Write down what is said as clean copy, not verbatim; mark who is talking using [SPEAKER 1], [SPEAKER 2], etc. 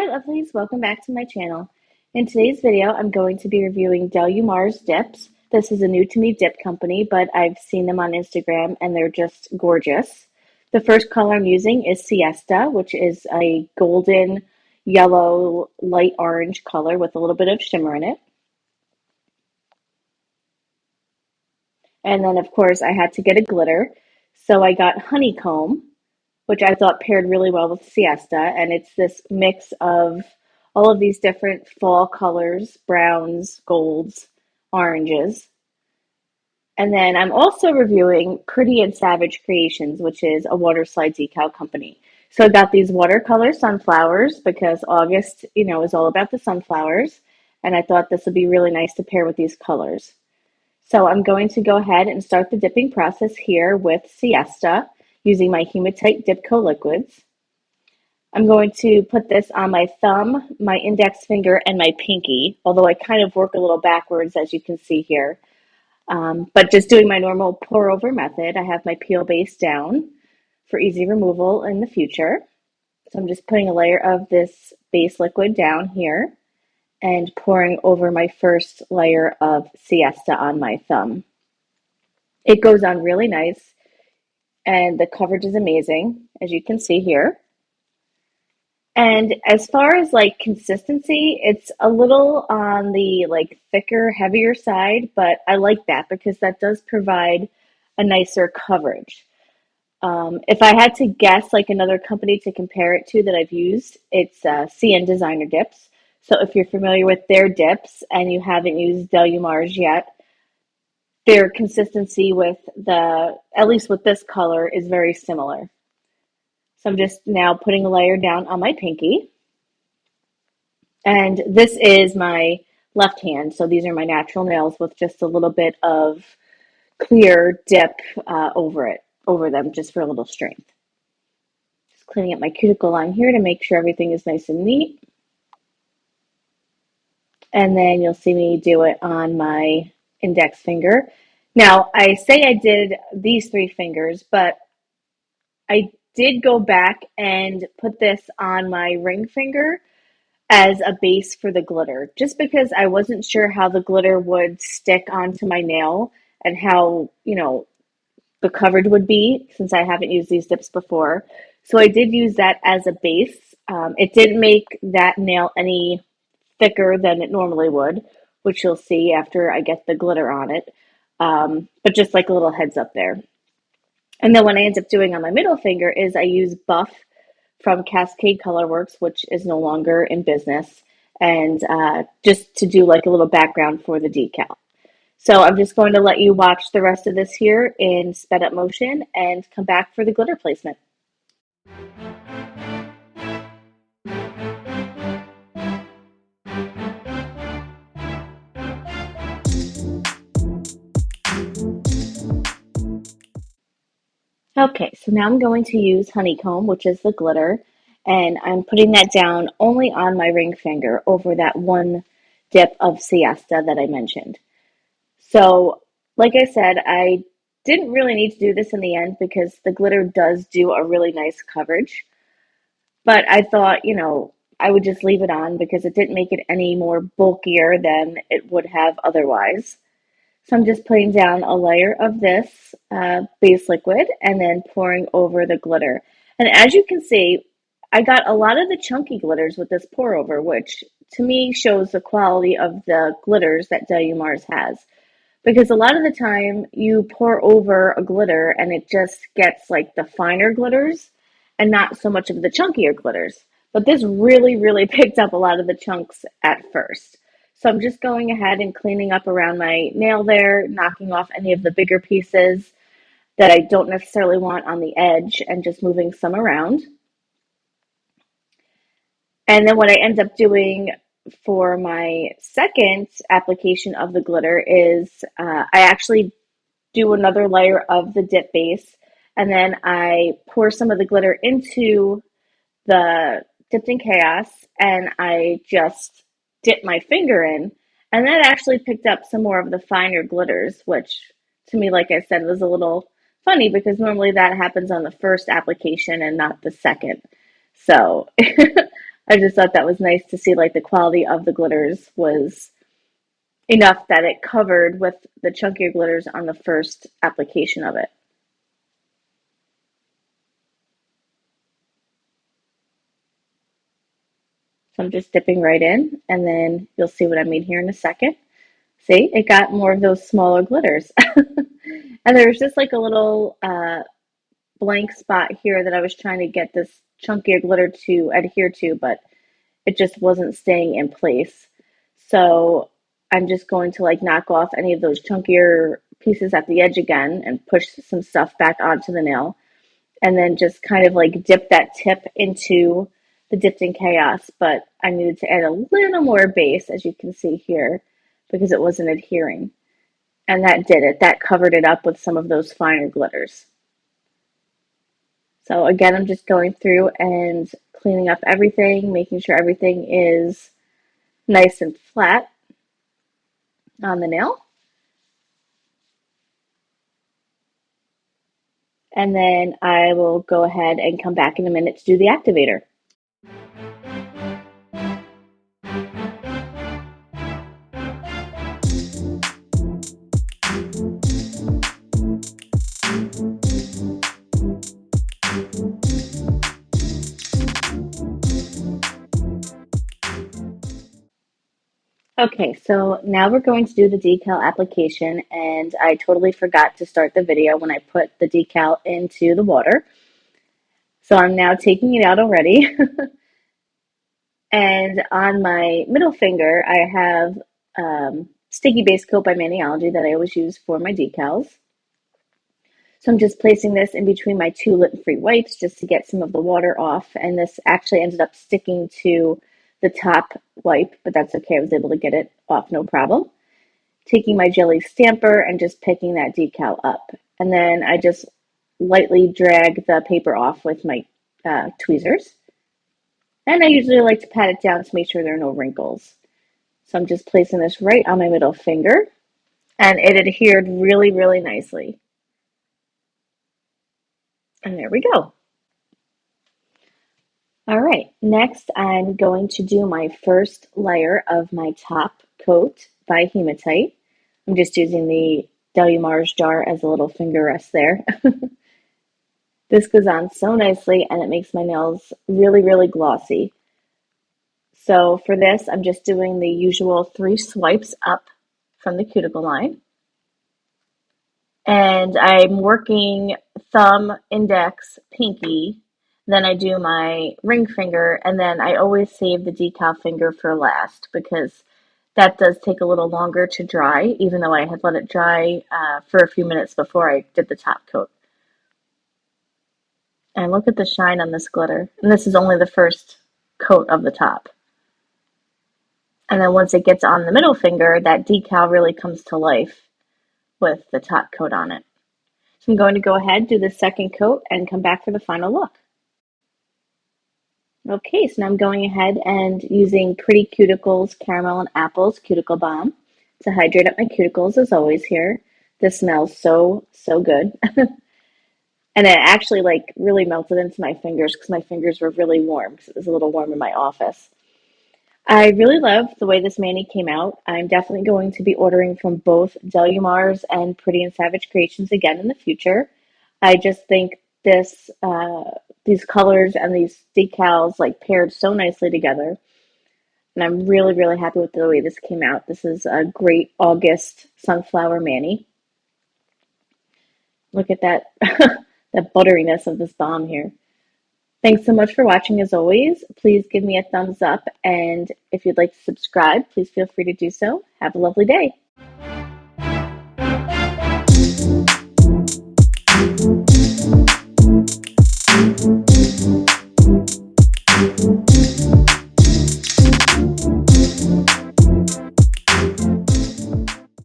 [SPEAKER 1] Hi lovelies, welcome back to my channel. In today's video, I'm going to be reviewing Delumars dips. This is a new to me dip company, but I've seen them on Instagram and they're just gorgeous. The first color I'm using is Siesta, which is a golden yellow light orange color with a little bit of shimmer in it. And then of course I had to get a glitter, so I got Honeycomb, which I thought paired really well with Siesta, and it's this mix of all of these different fall colors, browns, golds, oranges. And then I'm also reviewing Pretty and Savage Creations, which is a water slide decal company. So I got these watercolor sunflowers because August, is all about the sunflowers, and I thought this would be really nice to pair with these colors. So I'm going to go ahead and start the dipping process here with Siesta using my Hematite Dip Co liquids. I'm going to put this on my thumb, my index finger, and my pinky, although I kind of work a little backwards as you can see here. But just doing my normal pour over method. I have my peel base down for easy removal in the future. So I'm just putting a layer of this base liquid down here and pouring over my first layer of Siesta on my thumb. It goes on really nice, and the coverage is amazing, as you can see here. And as far as consistency, it's a little on the thicker, heavier side, but I like that because that does provide a nicer coverage. If I had to guess another company to compare it to that I've used, it's CN Designer Dips. So if you're familiar with their dips and you haven't used Delumars yet, their consistency with at least with this color, is very similar. So I'm just now putting a layer down on my pinky. And this is my left hand. So these are my natural nails with just a little bit of clear dip over them, just for a little strength. Just cleaning up my cuticle line here to make sure everything is nice and neat. And then you'll see me do it on my index finger. Now, I say I did these 3 fingers, but I did go back and put this on my ring finger as a base for the glitter, just because I wasn't sure how the glitter would stick onto my nail and how, the coverage would be, since I haven't used these dips before. So I did use that as a base. It didn't make that nail any thicker than it normally would, which you'll see after I get the glitter on it. But just a little heads up there. And then what I end up doing on my middle finger is I use Buff from Cascade Colorworks, which is no longer in business, and just to do a little background for the decal. So I'm just going to let you watch the rest of this here in sped up motion and come back for the glitter placement. Okay, so now I'm going to use Honeycomb, which is the glitter, and I'm putting that down only on my ring finger over that one dip of Siesta that I mentioned. So, like I said, I didn't really need to do this in the end because the glitter does do a really nice coverage. But I thought, I would just leave it on because it didn't make it any more bulkier than it would have otherwise. So I'm just putting down a layer of this base liquid and then pouring over the glitter. And as you can see, I got a lot of the chunky glitters with this pour over, which to me shows the quality of the glitters that Delumars has. Because a lot of the time you pour over a glitter and it just gets the finer glitters and not so much of the chunkier glitters. But this really, really picked up a lot of the chunks at first. So I'm just going ahead and cleaning up around my nail there, knocking off any of the bigger pieces that I don't necessarily want on the edge and just moving some around. And then what I end up doing for my second application of the glitter is I actually do another layer of the dip base, and then I pour some of the glitter into the Dipped in Chaos, and I just dip my finger in, and that actually picked up some more of the finer glitters, which to me, like I said, was a little funny because normally that happens on the first application and not the second. So I just thought that was nice to see like the quality of the glitters was enough that it covered with the chunkier glitters on the first application of it. So I'm just dipping right in, and then you'll see what I mean here in a second. See, it got more of those smaller glitters. And there's just like a little blank spot here that I was trying to get this chunkier glitter to adhere to, but it just wasn't staying in place. So I'm just going to like knock off any of those chunkier pieces at the edge again and push some stuff back onto the nail. And then just kind of like dip that tip into the Dipped in Chaos. But I needed to add a little more base, as you can see here, because it wasn't adhering. And that did it. That covered it up with some of those finer glitters. So again, I'm just going through and cleaning up everything, making sure everything is nice and flat on the nail. And then I will go ahead and come back in a minute to do the activator. Okay, so now we're going to do the decal application, and I totally forgot to start the video when I put the decal into the water. So I'm now taking it out already. And on my middle finger, I have sticky base coat by Maniology that I always use for my decals. So I'm just placing this in between my two lint-free wipes just to get some of the water off. And this actually ended up sticking to the top wipe, but that's okay. I was able to get it off no problem. Taking my jelly stamper and just picking that decal up. And then I just lightly drag the paper off with my tweezers. And I usually like to pat it down to make sure there are no wrinkles. So I'm just placing this right on my middle finger. And it adhered really, really nicely. And there we go. All right, next I'm going to do my first layer of my top coat by Hematite. I'm just using the Delumars jar as a little finger rest there. This goes on so nicely and it makes my nails really, really glossy. So for this, I'm just doing the usual 3 swipes up from the cuticle line. And I'm working thumb, index, pinky. Then I do my ring finger, and then I always save the decal finger for last because that does take a little longer to dry, even though I had let it dry for a few minutes before I did the top coat. And look at the shine on this glitter. And this is only the first coat of the top. And then once it gets on the middle finger, that decal really comes to life with the top coat on it. So I'm going to go ahead, do the second coat, and come back for the final look. Okay, so now I'm going ahead and using Pretty Cuticles Caramel and Apples Cuticle Balm to hydrate up my cuticles as always here. This smells so, so good. And it actually like really melted into my fingers because my fingers were really warm because it was a little warm in my office. I really love the way this mani came out. I'm definitely going to be ordering from both Delumars and Pretty and Savage Creations again in the future. I just think this these colors and these decals like paired so nicely together. And I'm really, really happy with the way this came out. This is a great August sunflower mani. Look at that, that butteriness of this balm here. Thanks so much for watching as always. Please give me a thumbs up, and if you'd like to subscribe, please feel free to do so. Have a lovely day.